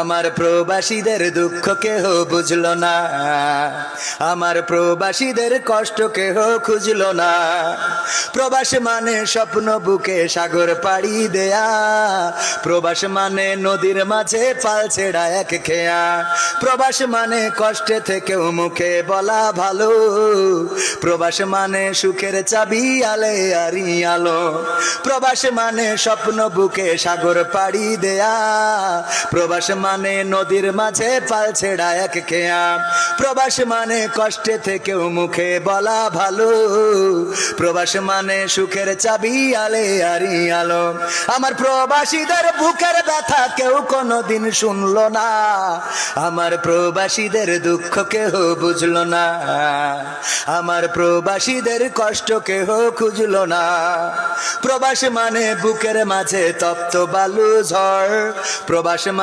আমার প্রবাসীদের দুঃখ কেহ বুঝলো না, আমার প্রবাসীদের কষ্ট কেহ খুঁজলো না। প্রবাস মানে স্বপ্ন বুকে সাগর পাড়ি দেয়া, প্রবাস মানে নদীর মাঝে পাল ছেড়া এক খেয়া, প্রবাস মানে কষ্টে থেকেও মুখে বলা ভালো, প্রবাস মানে সুখের চাবি আলে আরি আলো, প্রবাস মানে স্বপ্ন বুকে সাগর পাড়ি দেয়া, প্রবাস মানে নদীর মাঝে পাল ছেড়া এক খেয়া, প্রবাস মানে কষ্টে থেকেও মুখে বলা ভালো, প্রবাস মানে সুখের চাবি আলে আরি আলো। আমার প্রবাসীদের বুকের ব্যথা কেউ কোনোদিন শুনলো না, আমার প্রবাসীদের দুঃখ কেহ বুঝলো না, আমার প্রবাসীদের কষ্ট কেহ খুঁজলো না। প্রবাস মানে বুকের মাঝে তপ্ত বালু ঝড়, প্রবাস